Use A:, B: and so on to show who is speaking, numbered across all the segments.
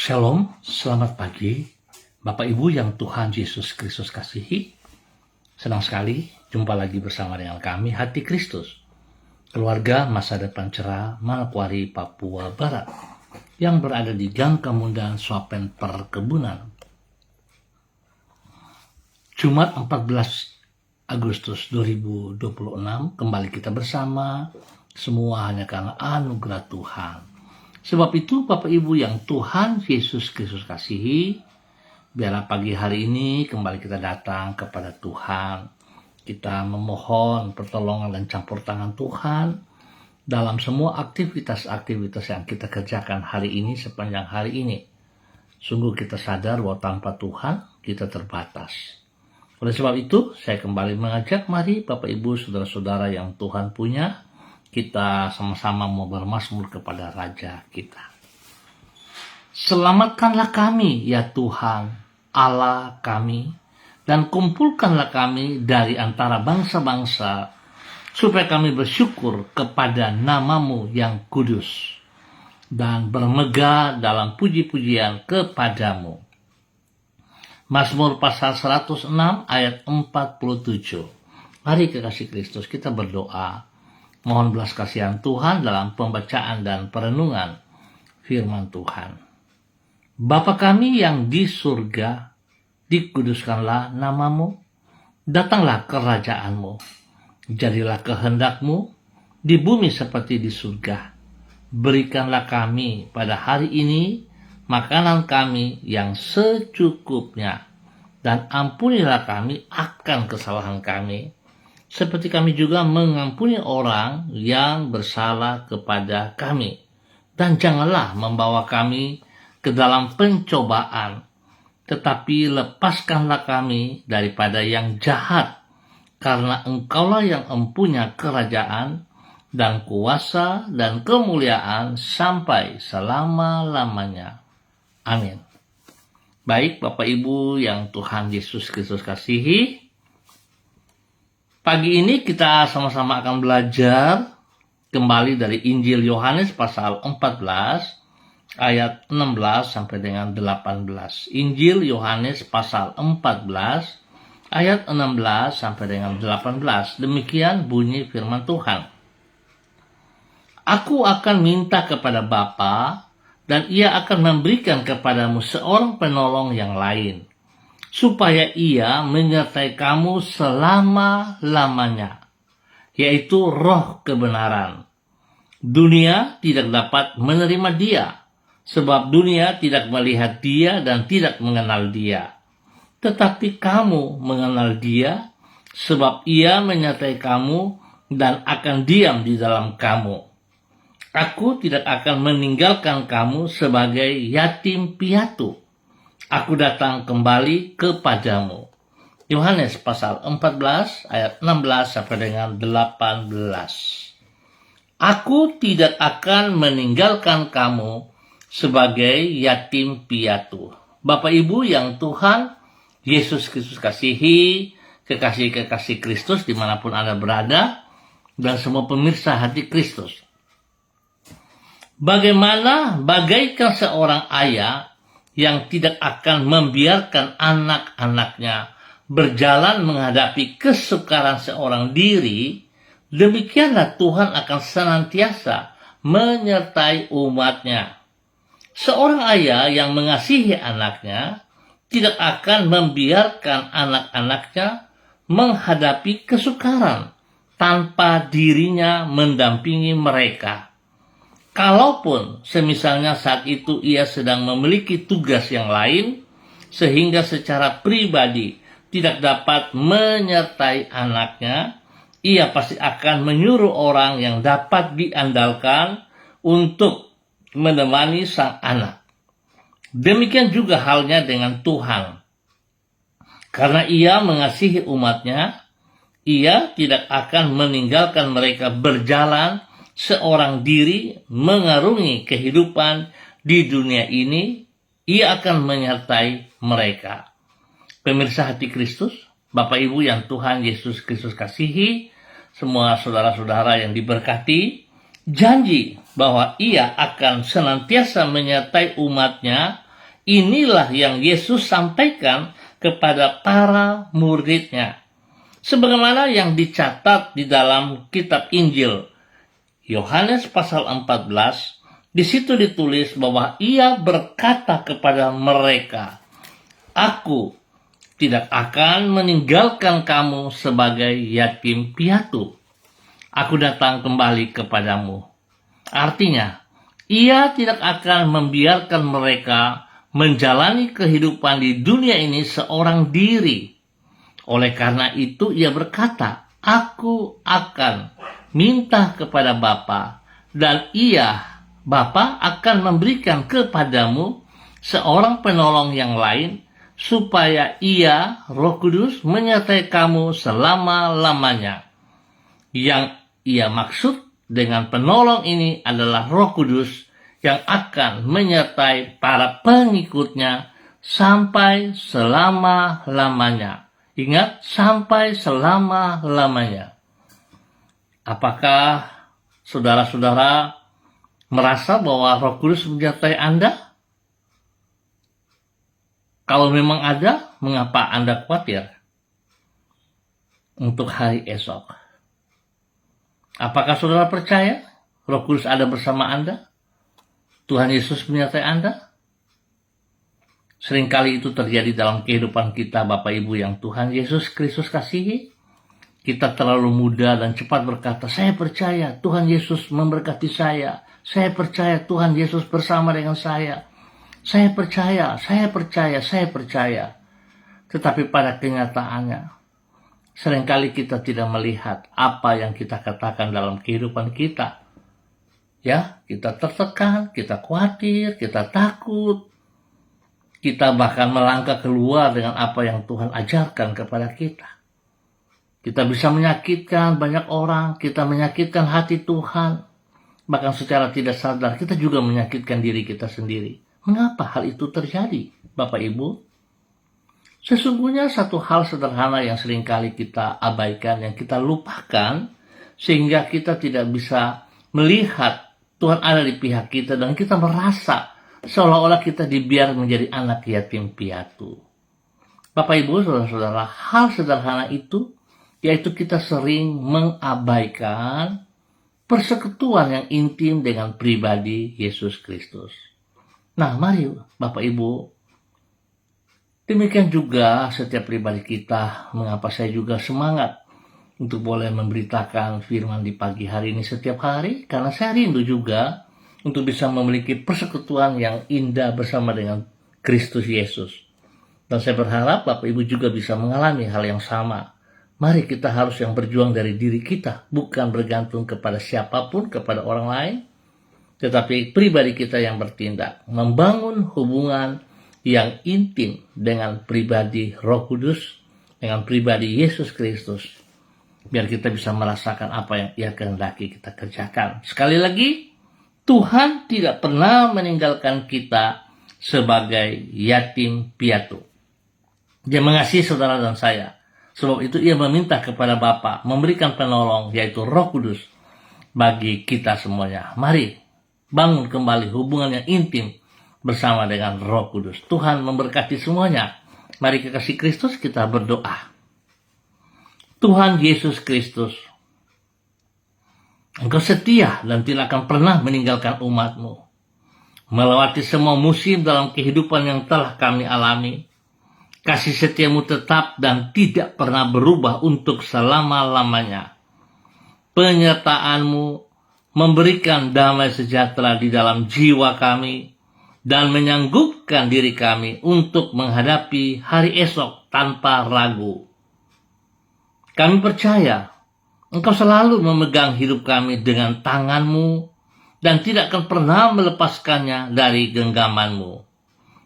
A: Shalom, selamat pagi Bapak Ibu yang Tuhan Yesus Kristus kasihi. Senang sekali jumpa lagi bersama dengan kami, Hati Kristus, keluarga masa depan cerah Manokwari, Papua Barat, yang berada di Gang Kemundan, Swapen Perkebunan. Jumat 14 Agustus 2026, kembali kita bersama, semua hanya karena anugerah Tuhan. Sebab itu Bapak Ibu yang Tuhan Yesus Kristus kasihi, biarlah pagi hari ini kembali kita datang kepada Tuhan. Kita memohon pertolongan dan campur tangan Tuhan dalam semua aktivitas-aktivitas yang kita kerjakan hari ini sepanjang hari ini. Sungguh kita sadar bahwa tanpa Tuhan kita terbatas. Oleh sebab itu saya kembali mengajak mari Bapak Ibu saudara-saudara yang Tuhan punya, kita sama-sama mau bermazmur kepada Raja kita. Selamatkanlah kami ya Tuhan, Allah kami, dan kumpulkanlah kami dari antara bangsa-bangsa, supaya kami bersyukur kepada nama-Mu yang kudus, dan bermegah dalam puji-pujian kepadamu. Mazmur pasal 106 ayat 47. Mari kekasih Kristus kita berdoa. Mohon belas kasihan Tuhan dalam pembacaan dan perenungan firman Tuhan. Bapa kami yang di surga, dikuduskanlah nama-Mu, datanglah kerajaan-Mu, jadilah kehendak-Mu di bumi seperti di surga. Berikanlah kami pada hari ini makanan kami yang secukupnya, dan ampunilah kami akan kesalahan kami, seperti kami juga mengampuni orang yang bersalah kepada kami. Dan janganlah membawa kami ke dalam pencobaan, tetapi lepaskanlah kami daripada yang jahat, karena Engkaulah yang empunya kerajaan dan kuasa dan kemuliaan sampai selama-lamanya. Amin. Baik Bapak Ibu yang Tuhan Yesus Kristus kasihi, pagi ini kita sama-sama akan belajar kembali dari Injil Yohanes pasal 14 ayat 16 sampai dengan 18. Injil Yohanes pasal 14 ayat 16 sampai dengan 18. Demikian bunyi firman Tuhan. Aku akan minta kepada Bapa, dan Ia akan memberikan kepadamu seorang penolong yang lain, supaya Ia menyertai kamu selama-lamanya, yaitu Roh kebenaran. Dunia tidak dapat menerima Dia, sebab dunia tidak melihat Dia dan tidak mengenal Dia. Tetapi kamu mengenal Dia, sebab Ia menyertai kamu dan akan diam di dalam kamu. Aku tidak akan meninggalkan kamu sebagai yatim piatu. Aku datang kembali kepadamu. Yohanes pasal 14 ayat 16 sampai dengan 18. Aku tidak akan meninggalkan kamu sebagai yatim piatu. Bapak Ibu yang Tuhan Yesus Kristus kasihi, kekasih-kekasih Kristus dimanapun Anda berada, dan semua pemirsa Hati Kristus. Bagaikan seorang ayah yang tidak akan membiarkan anak-anaknya berjalan menghadapi kesukaran seorang diri, demikianlah Tuhan akan senantiasa menyertai umatnya. Seorang ayah yang mengasihi anaknya tidak akan membiarkan anak-anaknya menghadapi kesukaran tanpa dirinya mendampingi mereka. Kalaupun semisalnya saat itu ia sedang memiliki tugas yang lain, sehingga secara pribadi tidak dapat menyertai anaknya, ia pasti akan menyuruh orang yang dapat diandalkan untuk menemani sang anak. Demikian juga halnya dengan Tuhan. Karena Ia mengasihi umatnya, Ia tidak akan meninggalkan mereka berjalan seorang diri mengarungi kehidupan di dunia ini. Ia akan menyertai mereka. Pemirsa Hati Kristus, Bapak Ibu yang Tuhan Yesus Kristus kasihi, semua saudara-saudara yang diberkati, janji bahwa Ia akan senantiasa menyertai umatnya Inilah yang Yesus sampaikan kepada para muridnya. Sebagaimana yang dicatat di dalam kitab Injil Yohanes pasal 14, di situ ditulis bahwa ia berkata kepada mereka, "Aku tidak akan meninggalkan kamu sebagai yatim piatu. Aku datang kembali kepadamu." Artinya, ia tidak akan membiarkan mereka menjalani kehidupan di dunia ini seorang diri. Oleh karena itu ia berkata, "Aku akan minta kepada Bapa, dan Bapa akan memberikan kepadamu seorang penolong yang lain, supaya ia, Roh Kudus, menyertai kamu selama-lamanya." Yang ia maksud dengan penolong ini adalah Roh Kudus yang akan menyertai para pengikutnya sampai selama-lamanya. Ingat, sampai selama-lamanya. Apakah saudara-saudara merasa bahwa Roh Kudus menyertai Anda? Kalau memang ada, mengapa Anda khawatir untuk hari esok? Apakah saudara percaya Roh Kudus ada bersama Anda? Tuhan Yesus menyertai Anda? Seringkali itu terjadi dalam kehidupan kita, Bapak Ibu yang Tuhan Yesus Kristus kasihi. Kita terlalu mudah dan cepat berkata, "Saya percaya Tuhan Yesus memberkati saya. Saya percaya Tuhan Yesus bersama dengan saya. Saya percaya, saya percaya, saya percaya." Tetapi pada kenyataannya, seringkali kita tidak melihat apa yang kita katakan dalam kehidupan kita. Ya, kita tertekan, kita khawatir, kita takut. Kita bahkan melangkah keluar dengan apa yang Tuhan ajarkan kepada kita. Kita bisa menyakitkan banyak orang, kita menyakitkan hati Tuhan. Bahkan secara tidak sadar, kita juga menyakitkan diri kita sendiri. Mengapa hal itu terjadi, Bapak Ibu? Sesungguhnya satu hal sederhana yang seringkali kita abaikan, yang kita lupakan, sehingga kita tidak bisa melihat Tuhan ada di pihak kita dan kita merasa seolah-olah kita dibiarkan menjadi anak yatim piatu. Bapak Ibu, saudara-saudara, hal sederhana itu yaitu kita sering mengabaikan persekutuan yang intim dengan pribadi Yesus Kristus. Nah, mari Bapak Ibu, demikian juga setiap pribadi kita, mengapa saya juga semangat untuk boleh memberitakan firman di pagi hari ini setiap hari, karena saya rindu juga untuk bisa memiliki persekutuan yang indah bersama dengan Kristus Yesus. Dan saya berharap Bapak Ibu juga bisa mengalami hal yang sama. Mari kita harus yang berjuang dari diri kita, bukan bergantung kepada siapapun, kepada orang lain, tetapi pribadi kita yang bertindak, membangun hubungan yang intim dengan pribadi Roh Kudus, dengan pribadi Yesus Kristus, biar kita bisa merasakan apa yang Ia kehendaki kita kerjakan. Sekali lagi, Tuhan tidak pernah meninggalkan kita sebagai yatim piatu. Dia mengasihi saudara dan saya. Sebab itu Ia meminta kepada Bapa memberikan penolong, yaitu Roh Kudus, bagi kita semuanya. Mari bangun kembali hubungan yang intim bersama dengan Roh Kudus. Tuhan memberkati semuanya. Mari kekasih Kristus, kita berdoa. Tuhan Yesus Kristus, Engkau setia dan tidak akan pernah meninggalkan umat-Mu. Melewati semua musim dalam kehidupan yang telah kami alami, kasih setia-Mu tetap dan tidak pernah berubah untuk selama-lamanya. Penyertaan-Mu memberikan damai sejahtera di dalam jiwa kami dan menyanggupkan diri kami untuk menghadapi hari esok tanpa ragu. Kami percaya Engkau selalu memegang hidup kami dengan tangan-Mu dan tidak akan pernah melepaskannya dari genggaman-Mu.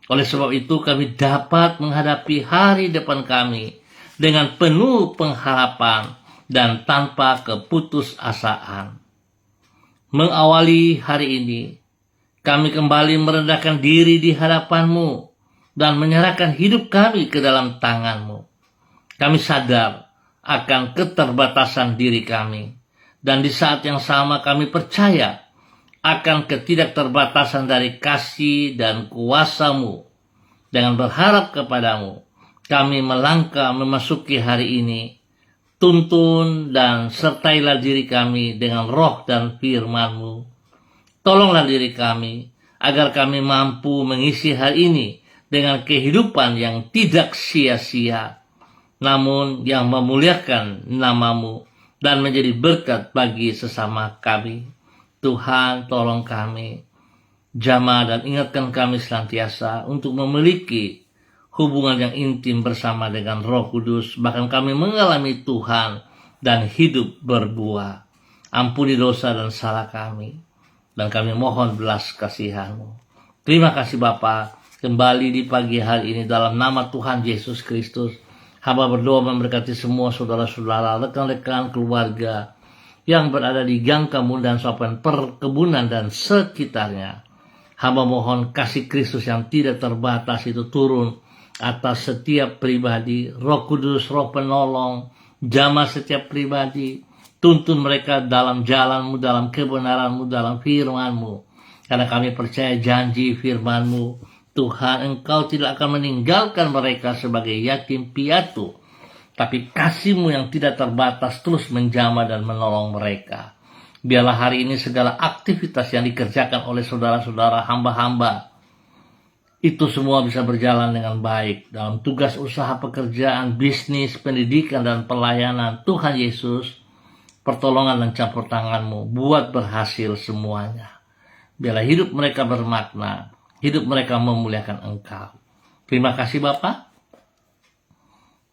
A: Oleh sebab itu kami dapat menghadapi hari depan kami dengan penuh pengharapan dan tanpa keputusasaan. Mengawali hari ini, kami kembali merendahkan diri di hadapan-Mu dan menyerahkan hidup kami ke dalam tangan-Mu. Kami sadar akan keterbatasan diri kami, dan di saat yang sama kami percaya akan ketidakterbatasan dari kasih dan kuasa-Mu dengan berharap kepadamu, kami melangkah memasuki hari ini. Tuntun dan sertailah diri kami dengan roh dan firman-Mu. Tolonglah diri kami, agar kami mampu mengisi hari ini dengan kehidupan yang tidak sia-sia, namun yang memuliakan nama-Mu dan menjadi berkat bagi sesama kami. Tuhan, tolong kami, jamah dan ingatkan kami senantiasa untuk memiliki hubungan yang intim bersama dengan Roh Kudus, bahkan kami mengalami Tuhan dan hidup berbuah. Ampuni dosa dan salah kami, dan kami mohon belas kasihan-Mu. Terima kasih Bapa, kembali di pagi hari ini dalam nama Tuhan Yesus Kristus, hamba berdoa memberkati semua saudara-saudara, rekan-rekan, keluarga yang berada di gang kemudian sopan perkebunan dan sekitarnya. Hamba mohon kasih Kristus yang tidak terbatas itu turun atas setiap pribadi. Roh Kudus, Roh Penolong, jamah setiap pribadi. Tuntun mereka dalam jalan-Mu, dalam kebenaran-Mu, dalam firman-Mu. Karena kami percaya janji firman-Mu, Tuhan, Engkau tidak akan meninggalkan mereka sebagai yatim piatu, tapi kasih-Mu yang tidak terbatas terus menjamah dan menolong mereka. Biarlah hari ini segala aktivitas yang dikerjakan oleh saudara-saudara hamba-hamba, itu semua bisa berjalan dengan baik dalam tugas usaha pekerjaan, bisnis, pendidikan, dan pelayanan. Tuhan Yesus, pertolongan dan campur tangan-Mu buat berhasil semuanya. Biarlah hidup mereka bermakna, hidup mereka memuliakan Engkau. Terima kasih Bapa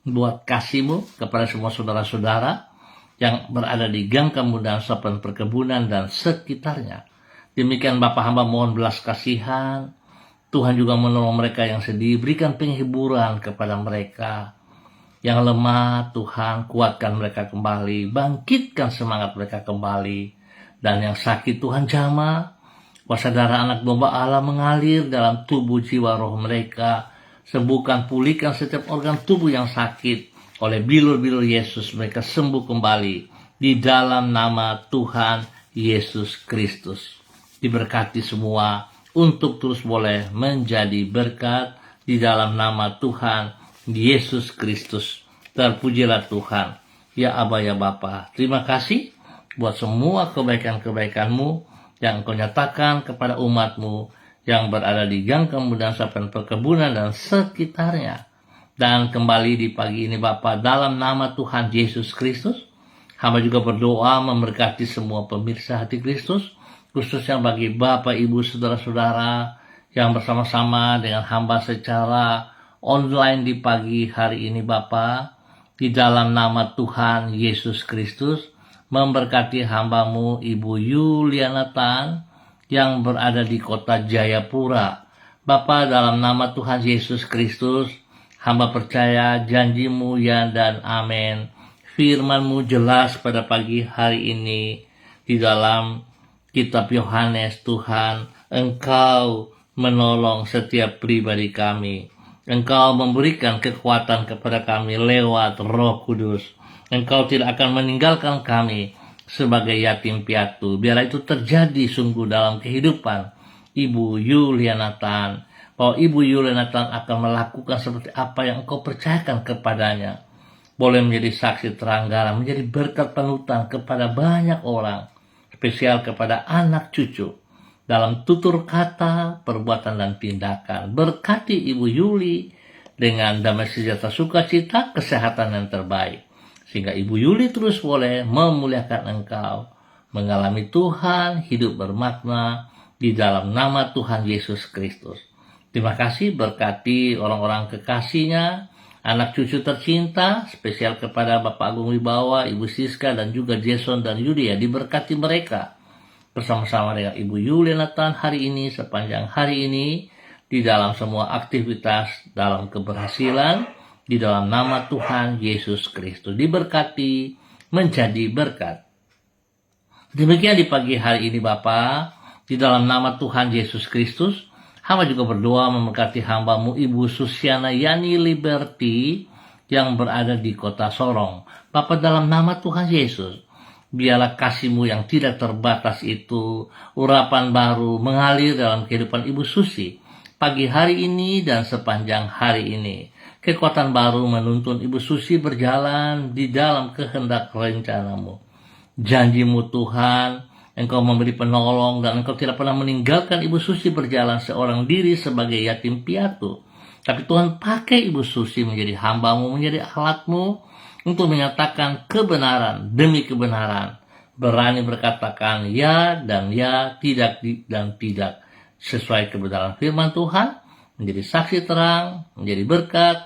A: buat kasih-Mu kepada semua saudara-saudara yang berada di gang kemudahan sopan perkebunan dan sekitarnya. Demikian Bapa, hamba mohon belas kasihan. Tuhan juga menolong mereka yang sedih, berikan penghiburan kepada mereka. Yang lemah, Tuhan kuatkan mereka kembali, bangkitkan semangat mereka kembali. Dan yang sakit, Tuhan jamah, kuasa darah anak domba Allah mengalir dalam tubuh jiwa roh mereka. Sembuhkan, pulihkan setiap organ tubuh yang sakit. Oleh bilur-bilur Yesus mereka sembuh kembali. Di dalam nama Tuhan Yesus Kristus. Diberkati semua untuk terus boleh menjadi berkat di dalam nama Tuhan Yesus Kristus. Terpujilah Tuhan. Ya Aba ya Bapa, terima kasih buat semua kebaikan-kebaikan-Mu yang Engkau nyatakan kepada umat-Mu yang berada di gang kemudahan sopan perkebunan dan sekitarnya. Dan kembali di pagi ini Bapa, dalam nama Tuhan Yesus Kristus, hamba juga berdoa memberkati semua pemirsa hati Kristus, khususnya bagi Bapak, Ibu, Saudara-saudara yang bersama-sama dengan hamba secara online di pagi hari ini Bapa. Di dalam nama Tuhan Yesus Kristus, memberkati hamba-Mu Ibu Yuliana Tan yang berada di kota Jayapura. Bapa, dalam nama Tuhan Yesus Kristus, hamba percaya janji-Mu ya dan amin. Firman-Mu jelas pada pagi hari ini di dalam Kitab Yohanes. Tuhan, Engkau menolong setiap pribadi kami. Engkau memberikan kekuatan kepada kami lewat Roh Kudus. Engkau tidak akan meninggalkan kami sebagai yatim piatu. Biarlah itu terjadi sungguh dalam kehidupan Ibu Yuliana Tan, bahwa Ibu Yuliana Tan akan melakukan seperti apa yang Engkau percayakan kepadanya. Boleh menjadi saksi terang-terang, menjadi berkat panutan kepada banyak orang, spesial kepada anak cucu, dalam tutur kata, perbuatan, dan tindakan. Berkati Ibu Yuli dengan damai sejahtera, sukacita, kesehatan yang terbaik. Sehingga Ibu Yuli terus boleh memuliakan Engkau, mengalami Tuhan, hidup bermakna di dalam nama Tuhan Yesus Kristus. Terima kasih, berkati orang-orang kekasihnya, anak cucu tercinta, spesial kepada Bapak Agung Wibawa, Ibu Siska, dan juga Jason dan Yudia. Diberkati mereka bersama-sama dengan Ibu Yuliana Tan hari ini, sepanjang hari ini, di dalam semua aktivitas, dalam keberhasilan, di dalam nama Tuhan Yesus Kristus. Diberkati, menjadi berkat. Demikian di pagi hari ini Bapa, di dalam nama Tuhan Yesus Kristus, hamba juga berdoa memberkati hamba-Mu Ibu Susiana Yani Liberty yang berada di kota Sorong. Bapa, dalam nama Tuhan Yesus, biarlah kasih-Mu yang tidak terbatas itu, urapan baru mengalir dalam kehidupan Ibu Susi. pagi hari ini dan sepanjang hari ini. Kekuatan baru menuntun Ibu Susi berjalan di dalam kehendak rencanamu. Janjimu Tuhan, Engkau memberi penolong dan Engkau tidak pernah meninggalkan Ibu Susi berjalan seorang diri sebagai yatim piatu. Tapi Tuhan pakai Ibu Susi menjadi hamba-Mu, menjadi alat-Mu untuk menyatakan kebenaran demi kebenaran. Berani berkatakan ya dan ya, tidak dan tidak. Sesuai kebenaran firman Tuhan, menjadi saksi terang, menjadi berkat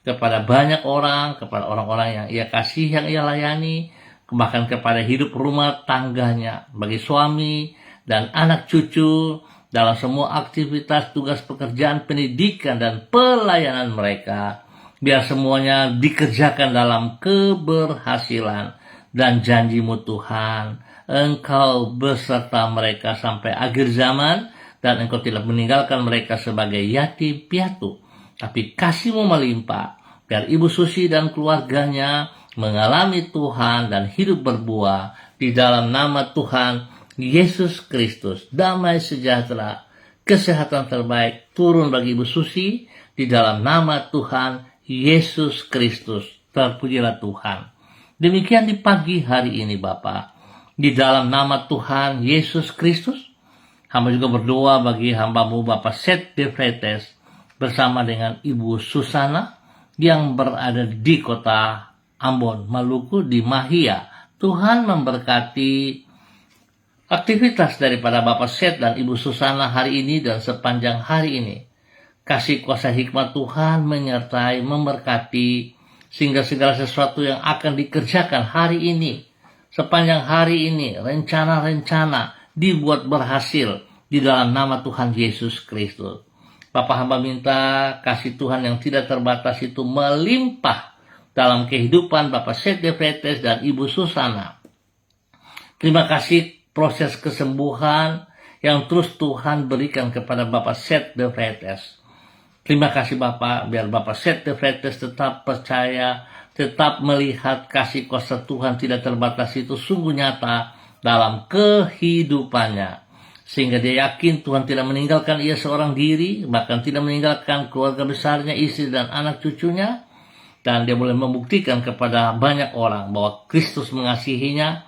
A: kepada banyak orang, kepada orang-orang yang ia kasih, yang ia layani, bahkan kepada hidup rumah tangganya, bagi suami dan anak cucu, dalam semua aktivitas, tugas pekerjaan, pendidikan, dan pelayanan mereka. Biar semuanya dikerjakan dalam keberhasilan. Dan janjimu Tuhan, Engkau beserta mereka sampai akhir zaman, dan Engkau tidak meninggalkan mereka sebagai yatim piatu. Tapi kasih-Mu melimpah, biar Ibu Susi dan keluarganya mengalami Tuhan dan hidup berbuah di dalam nama Tuhan Yesus Kristus. Damai sejahtera, kesehatan terbaik turun bagi Ibu Susi di dalam nama Tuhan Yesus Kristus. Terpujilah Tuhan. Demikian di pagi hari ini Bapa, di dalam nama Tuhan Yesus Kristus, hamba juga berdoa bagi hamba-Mu Bapak Seth De Vretes bersama dengan Ibu Susana yang berada di kota Ambon, Maluku, di Mahia. Tuhan memberkati aktivitas daripada Bapak Seth dan Ibu Susana hari ini dan sepanjang hari ini. Kasih kuasa hikmat Tuhan menyertai, memberkati, sehingga segala sesuatu yang akan dikerjakan hari ini, sepanjang hari ini, rencana-rencana dibuat berhasil di dalam nama Tuhan Yesus Kristus. Bapak hamba minta kasih Tuhan yang tidak terbatas itu melimpah dalam kehidupan Bapak Seth De Vretes dan Ibu Susana. Terima kasih proses kesembuhan yang terus Tuhan berikan kepada Bapak Seth De Vretes. Terima kasih Bapak, biar Bapak Seth De Vretes tetap percaya, tetap melihat kasih kuasa Tuhan tidak terbatas itu sungguh nyata dalam kehidupannya. Sehingga dia yakin Tuhan tidak meninggalkan ia seorang diri, bahkan tidak meninggalkan keluarga besarnya, istri dan anak cucunya. Dan dia boleh membuktikan kepada banyak orang bahwa Kristus mengasihinya,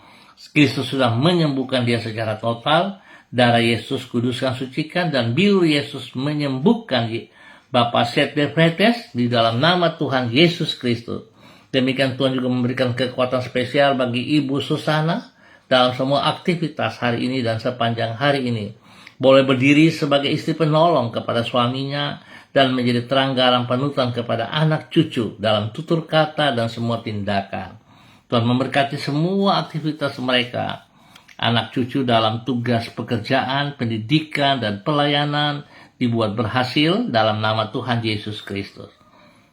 A: Kristus sudah menyembuhkan dia secara total, darah Yesus kuduskan, sucikan, dan biru Yesus menyembuhkan Bapak Seth De Vretes di dalam nama Tuhan Yesus Kristus. Demikian Tuhan juga memberikan kekuatan spesial bagi Ibu Susana dalam semua aktivitas hari ini dan sepanjang hari ini. Boleh berdiri sebagai istri penolong kepada suaminya dan menjadi terang garam panutan kepada anak cucu dalam tutur kata dan semua tindakan. Tuhan memberkati semua aktivitas mereka, anak cucu dalam tugas pekerjaan, pendidikan, dan pelayanan dibuat berhasil dalam nama Tuhan Yesus Kristus.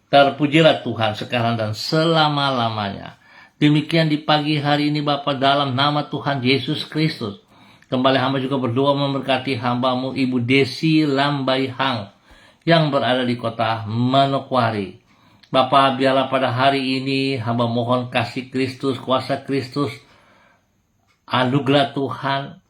A: Terpujilah Tuhan sekarang dan selama-lamanya. Demikian di pagi hari ini Bapak dalam nama Tuhan Yesus Kristus. Kembali hamba juga berdoa memberkati hamba-Mu Ibu Desi Lambai Hang yang berada di kota Manokwari. Bapak, biarlah pada hari ini hamba mohon kasih Kristus, kuasa Kristus, anugerah Tuhan,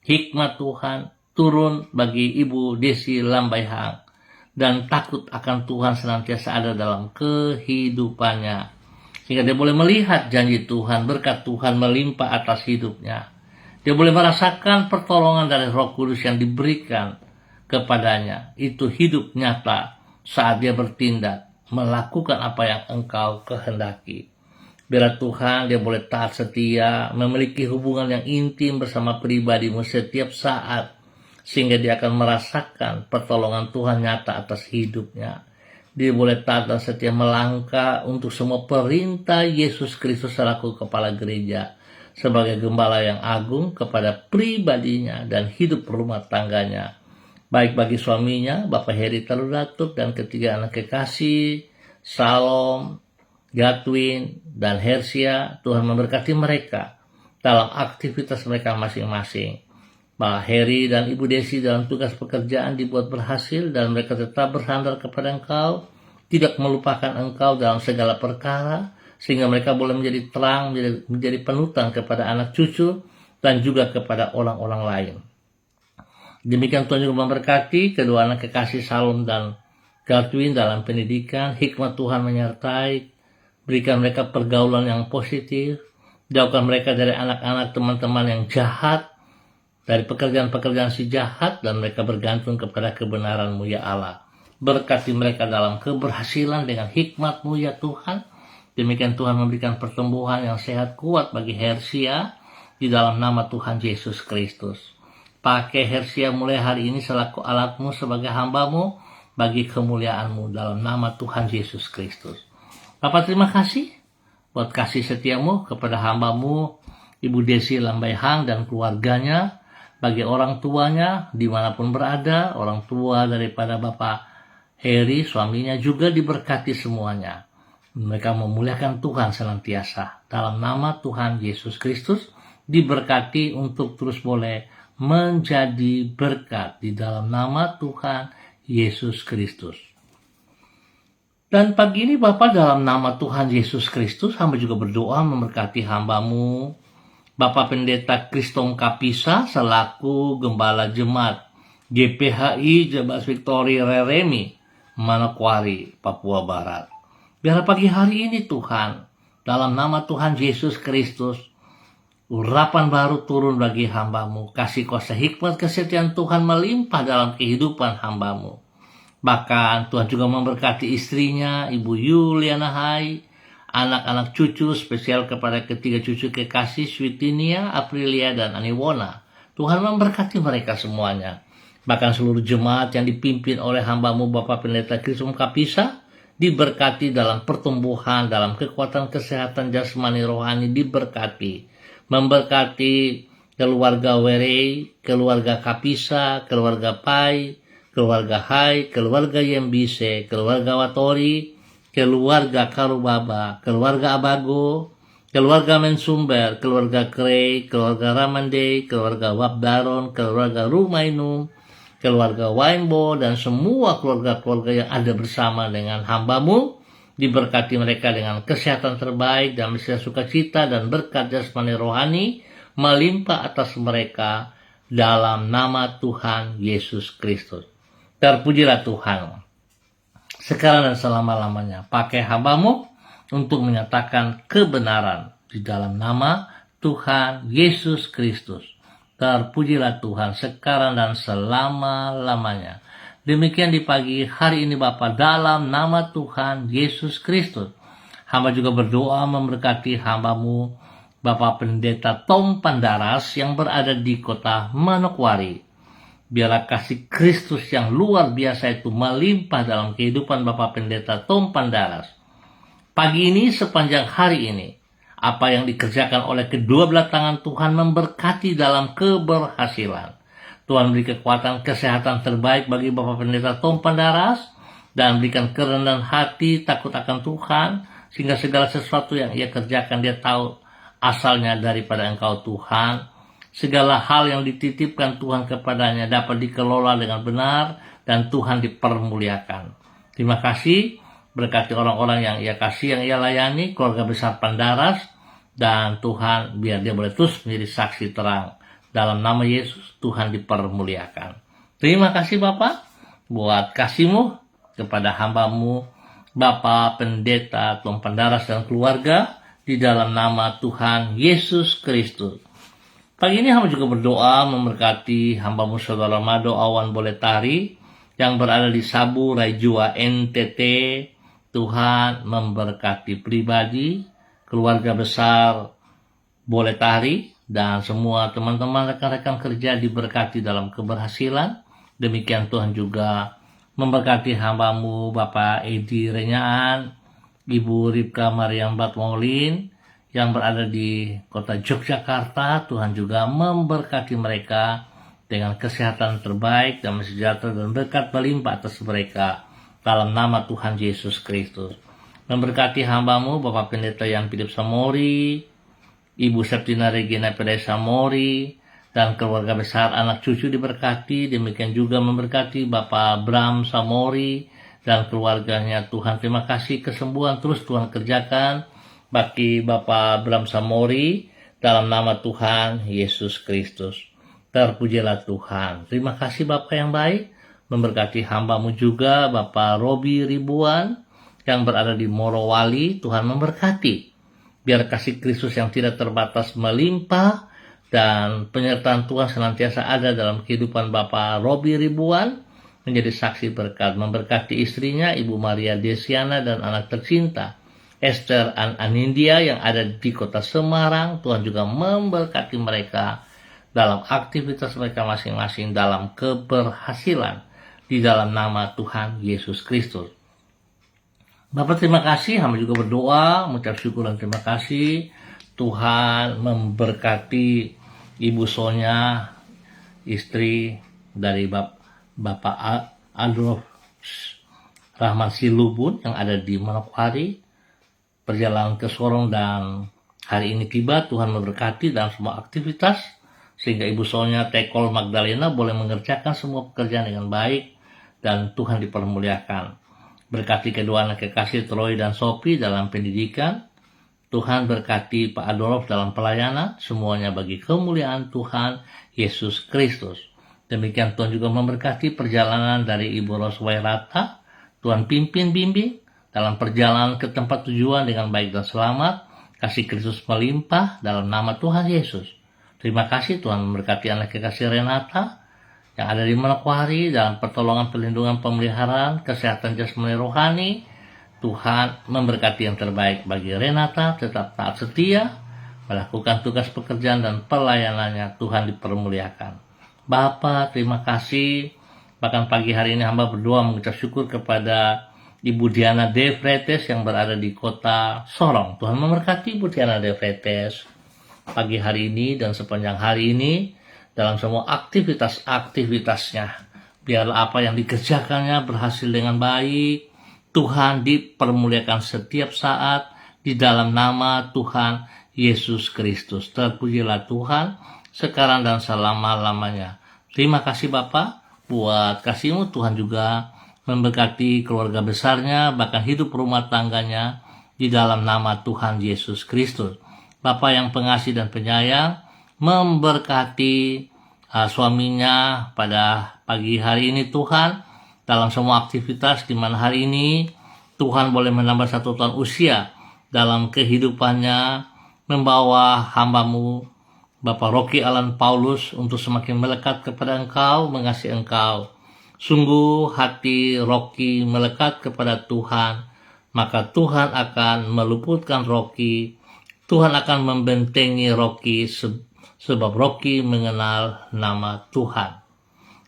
A: hikmat Tuhan turun bagi Ibu Desi Lambai Hang, dan takut akan Tuhan senantiasa ada dalam kehidupannya, sehingga dia boleh melihat janji Tuhan, berkat Tuhan melimpah atas hidupnya. Dia boleh merasakan pertolongan dari Roh Kudus yang diberikan kepadanya. Itu hidup nyata saat dia bertindak, melakukan apa yang Engkau kehendaki. Biar Tuhan dia boleh taat setia, memiliki hubungan yang intim bersama pribadimu setiap saat, sehingga dia akan merasakan pertolongan Tuhan nyata atas hidupnya. Dia boleh taat dan setia melangkah untuk semua perintah Yesus Kristus selaku kepala gereja, sebagai gembala yang agung kepada pribadinya dan hidup rumah tangganya. Baik bagi suaminya, Bapak Heri Taludatuk, dan ketiga anak kekasih, Salom, Gatwin, dan Hersia. Tuhan memberkati mereka dalam aktivitas mereka masing-masing. Pak Heri dan Ibu Desi dalam tugas pekerjaan dibuat berhasil dan mereka tetap bersandar kepada Engkau, tidak melupakan Engkau dalam segala perkara, sehingga mereka boleh menjadi terang, menjadi penutan kepada anak cucu dan juga kepada orang-orang lain. Demikian Tuhan juga memberkati kedua anak kekasih Salom dan Godwin dalam pendidikan. Hikmat Tuhan menyertai, berikan mereka pergaulan yang positif, jauhkan mereka dari anak-anak teman-teman yang jahat, dari pekerjaan-pekerjaan si jahat, dan mereka bergantung kepada kebenaran-Mu ya Allah. Berkati mereka dalam keberhasilan dengan hikmat-Mu ya Tuhan. Demikian Tuhan memberikan pertumbuhan yang sehat kuat bagi Hersia di dalam nama Tuhan Yesus Kristus. Pakai Hersia mulai hari ini selaku alat-Mu sebagai hamba-Mu bagi kemuliaan-Mu dalam nama Tuhan Yesus Kristus. Bapak terima kasih buat kasih setia-Mu kepada hamba-Mu Ibu Desi Lambaihang dan keluarganya, bagi orang tuanya dimanapun berada, orang tua daripada Bapak Heri, suaminya juga diberkati semuanya. Mereka memuliakan Tuhan senantiasa. Dalam nama Tuhan Yesus Kristus, diberkati untuk terus boleh menjadi berkat di dalam nama Tuhan Yesus Kristus. Dan pagi ini Bapak, dalam nama Tuhan Yesus Kristus, hamba juga berdoa memberkati hamba-Mu Bapak Pendeta Kristong Kapisa selaku Gembala Jemaat GPHI Jemaat Victory Reremi, Manokwari, Papua Barat. Biar pagi hari ini Tuhan, dalam nama Tuhan Yesus Kristus, urapan baru turun bagi hamba-Mu, kasih kuasa hikmat kesetiaan Tuhan melimpah dalam kehidupan hamba-Mu. Bahkan Tuhan juga memberkati istrinya, Ibu Yuliana Hai, anak-anak cucu, spesial kepada ketiga cucu kekasih, Switinia, Aprilia, dan Aniwona. Tuhan memberkati mereka semuanya. Bahkan seluruh jemaat yang dipimpin oleh hamba-Mu Bapak Pendeta Kristong Kapisa, diberkati dalam pertumbuhan, dalam kekuatan kesehatan jasmani rohani, diberkati. Memberkati keluarga Werei, keluarga Kapisa, keluarga Pai, keluarga Hai, keluarga Yembise, keluarga Watori, keluarga Karubaba, keluarga Abago, keluarga Mensumber, keluarga Krei, keluarga Ramande, keluarga Wabdaron, keluarga Rumainum, keluarga Wainbo, dan semua keluarga-keluarga yang ada bersama dengan hamba-Mu. Diberkati mereka dengan kesehatan terbaik dan sukacita dan berkat jasmani rohani melimpah atas mereka dalam nama Tuhan Yesus Kristus. Terpujilah Tuhan sekarang dan selama-lamanya. Pakai hamba-Mu untuk menyatakan kebenaran di dalam nama Tuhan Yesus Kristus. Terpujilah Tuhan sekarang dan selama-lamanya. Demikian di pagi hari ini Bapa, dalam nama Tuhan Yesus Kristus. Hamba juga berdoa memberkati hamba-Mu Bapak Pendeta Tom Pandaras yang berada di kota Manokwari. Biarlah kasih Kristus yang luar biasa itu melimpah dalam kehidupan Bapak Pendeta Tom Pandaras. Pagi ini, sepanjang hari ini, apa yang dikerjakan oleh kedua belah tangan Tuhan memberkati dalam keberhasilan. Tuhan beri kekuatan kesehatan terbaik bagi Bapak Pendeta Tom Pandaras, dan berikan kerendahan hati, takut akan Tuhan, sehingga segala sesuatu yang ia kerjakan dia tahu asalnya daripada Engkau Tuhan. Segala hal yang dititipkan Tuhan kepadanya dapat dikelola dengan benar dan Tuhan dipermuliakan. Terima kasih, berkati orang-orang yang ia kasih, yang ia layani, keluarga besar Pandaras, dan Tuhan biar dia boleh terus menjadi saksi terang. Dalam nama Yesus, Tuhan dipermuliakan. Terima kasih Bapak buat kasih-Mu kepada hamba-Mu Bapak Pendeta Tom Pandaras dan keluarga di dalam nama Tuhan Yesus Kristus. Pagi ini hamba juga berdoa memberkati hamba-Mu Saudara Mado Awan Boletari yang berada di Sabu, Raijua, NTT. Tuhan memberkati pribadi, keluarga besar Boletari, dan semua teman-teman rekan-rekan kerja diberkati dalam keberhasilan. Demikian Tuhan juga memberkati hamba-Mu Bapak Edi Renyaan, Ibu Ripka Mariam Batmaulin, yang berada di kota Yogyakarta. Tuhan juga memberkati mereka dengan kesehatan terbaik, damai sejahtera dan berkat melimpah atas mereka dalam nama Tuhan Yesus Kristus. Memberkati hamba-Mu Bapak Pendeta Yan Philip Samori, Ibu Septina Regina Pedai Samori, dan keluarga besar anak cucu diberkati. Demikian juga memberkati Bapak Bram Samori dan keluarganya. Tuhan terima kasih kesembuhan terus Tuhan kerjakan bagi Bapak Bram Samori dalam nama Tuhan Yesus Kristus. Terpujilah Tuhan. Terima kasih Bapak yang baik, memberkati hamba-Mu juga, Bapak Robi Ribuan, yang berada di Morowali. Tuhan memberkati. Biar kasih Kristus yang tidak terbatas melimpah, dan penyertaan Tuhan senantiasa ada dalam kehidupan Bapak Robi Ribuan, menjadi saksi berkat. Memberkati istrinya, Ibu Maria Desiana, dan anak tercinta, Esther Anindya, yang ada di kota Semarang. Tuhan juga memberkati mereka dalam aktivitas mereka masing-masing, dalam keberhasilan di dalam nama Tuhan Yesus Kristus. Bapak terima kasih, hamba juga berdoa, mengucap syukur dan terima kasih. Tuhan memberkati Ibu Sonya, istri dari Bapak Adolf Rahman Silubun yang ada di Manokwari, perjalanan ke Sorong, dan hari ini tiba. Tuhan memberkati dalam semua aktivitas, sehingga Ibu Sonya Tekol Magdalena boleh mengerjakan semua pekerjaan dengan baik, dan Tuhan dipermuliakan. Berkati kedua anak kekasih Troy dan Sophie dalam pendidikan. Tuhan berkati Pak Adolf dalam pelayanan, semuanya bagi kemuliaan Tuhan Yesus Kristus. Demikian Tuhan juga memberkati perjalanan dari Ibu Roswairata. Tuhan pimpin bimbing dalam perjalanan ke tempat tujuan dengan baik dan selamat. Kasih Kristus melimpah dalam nama Tuhan Yesus. Terima kasih Tuhan memberkati anak kekasih Renata yang ada di Manokwari dalam pertolongan, perlindungan, pemeliharaan, kesehatan jasmani rohani. Tuhan memberkati yang terbaik bagi Renata, tetap taat setia, melakukan tugas pekerjaan dan pelayanannya. Tuhan dipermuliakan. Bapa, terima kasih. Bahkan pagi hari ini hamba berdoa mengucap syukur kepada Ibu Diana De Fretes yang berada di kota Sorong. Tuhan memberkati Ibu Diana De Fretes pagi hari ini dan sepanjang hari ini dalam semua aktivitas-aktivitasnya. Biarlah apa yang dikerjakannya berhasil dengan baik. Tuhan dipermuliakan setiap saat di dalam nama Tuhan Yesus Kristus. Terpujilah Tuhan sekarang dan selama-lamanya. Terima kasih Bapak buat kasih-Mu. Tuhan juga memberkati keluarga besarnya, bahkan hidup rumah tangganya di dalam nama Tuhan Yesus Kristus. Bapa yang pengasih dan penyayang, memberkati suaminya pada pagi hari ini Tuhan, dalam semua aktivitas di mana hari ini Tuhan boleh menambah 1 tahun usia dalam kehidupannya, membawa hamba-Mu Bapak Rocky Alan Paulus untuk semakin melekat kepada Engkau, mengasihi Engkau. Sungguh hati Rocky melekat kepada Tuhan, maka Tuhan akan meluputkan Rocky. Tuhan akan membentengi Rocky sebab Rocky mengenal nama Tuhan.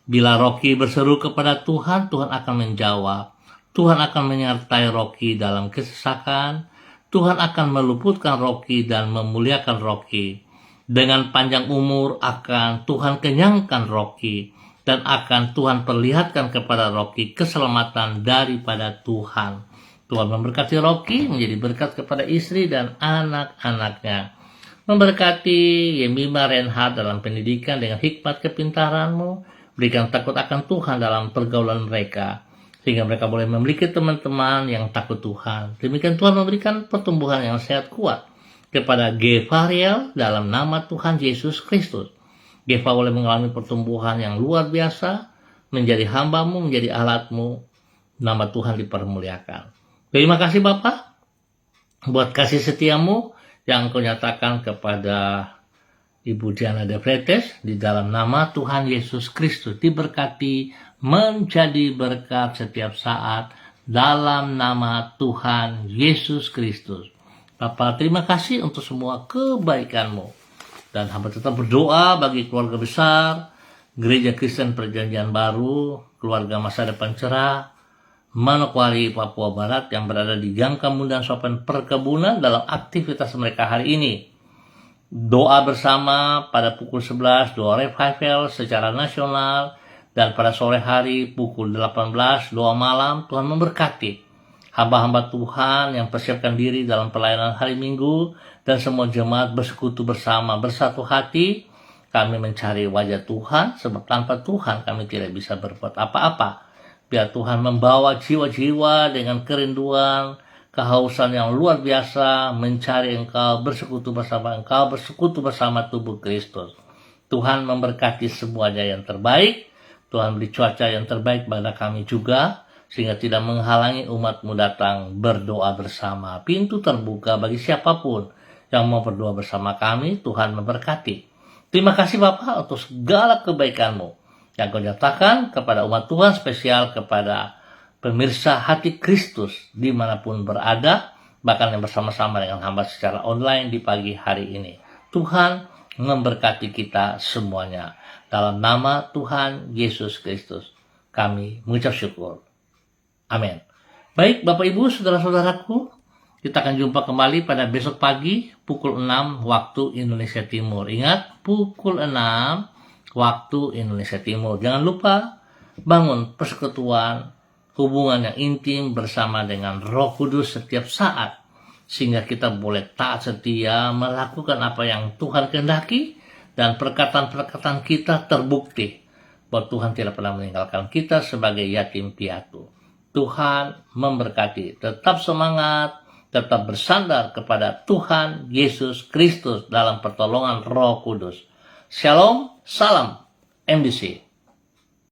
A: Bila Rocky berseru kepada Tuhan, Tuhan akan menjawab. Tuhan akan menyertai Rocky dalam kesesakan. Tuhan akan meluputkan Rocky dan memuliakan Rocky. Dengan panjang umur akan Tuhan kenyangkan Rocky, dan akan Tuhan perlihatkan kepada Rocky keselamatan daripada Tuhan. Tuhan memberkati Rocky menjadi berkat kepada istri dan anak-anaknya. Memberkati Yemima Reinhardt dalam pendidikan dengan hikmat kepintaran-Mu. Berikan takut akan Tuhan dalam pergaulan mereka, sehingga mereka boleh memiliki teman-teman yang takut Tuhan. Demikian Tuhan memberikan pertumbuhan yang sehat kuat kepada Gefariel dalam nama Tuhan Yesus Kristus. Gefa boleh mengalami pertumbuhan yang luar biasa, menjadi hamba-Mu, menjadi alat-Mu. Nama Tuhan dipermuliakan. Terima kasih Bapak buat kasih setia-Mu yang Engkau nyatakan kepada Ibu Diana De Fretes di dalam nama Tuhan Yesus Kristus. Diberkati menjadi berkat setiap saat dalam nama Tuhan Yesus Kristus. Bapak terima kasih untuk semua kebaikan-Mu. Dan hamba tetap berdoa bagi keluarga besar Gereja Kristen Perjanjian Baru, keluarga masa depan cerah, Manokwari, Papua Barat yang berada di Gang Kemundan Sopan Perkebunan dalam aktivitas mereka hari ini. Doa bersama pada pukul 11, doa revival secara nasional, dan pada sore hari pukul 18, doa malam. Tuhan memberkati hamba-hamba Tuhan yang persiapkan diri dalam pelayanan hari Minggu, dan semua jemaat bersekutu bersama, bersatu hati. Kami mencari wajah Tuhan, sebab tanpa Tuhan kami tidak bisa berbuat apa-apa. Biar Tuhan membawa jiwa-jiwa dengan kerinduan, kehausan yang luar biasa, mencari Engkau, bersekutu bersama Engkau, bersekutu bersama tubuh Kristus. Tuhan memberkati semuanya yang terbaik. Tuhan beri cuaca yang terbaik pada kami juga, sehingga tidak menghalangi umat-Mu datang berdoa bersama. Pintu terbuka bagi siapapun yang mau berdoa bersama kami. Tuhan memberkati. Terima kasih Bapa untuk segala kebaikan-Mu yang Kau nyatakan kepada umat Tuhan, spesial kepada pemirsa Hati Kristus dimanapun berada, bahkan yang bersama-sama dengan hamba secara online di pagi hari ini. Tuhan memberkati kita semuanya. Dalam nama Tuhan Yesus Kristus, kami mengucap syukur. Amin. Baik Bapak Ibu, saudara-saudaraku, kita akan jumpa kembali pada besok pagi pukul 6 waktu Indonesia Timur. Ingat, pukul 6 waktu Indonesia Timur. Jangan lupa bangun persekutuan, hubungan yang intim bersama dengan Roh Kudus setiap saat, sehingga kita boleh taat setia melakukan apa yang Tuhan kehendaki, dan perkataan-perkataan kita terbukti bahwa Tuhan tidak pernah meninggalkan kita sebagai yatim piatu. Tuhan memberkati. Tetap semangat, tetap bersandar kepada Tuhan Yesus Kristus dalam pertolongan Roh Kudus. Shalom, salam MDC.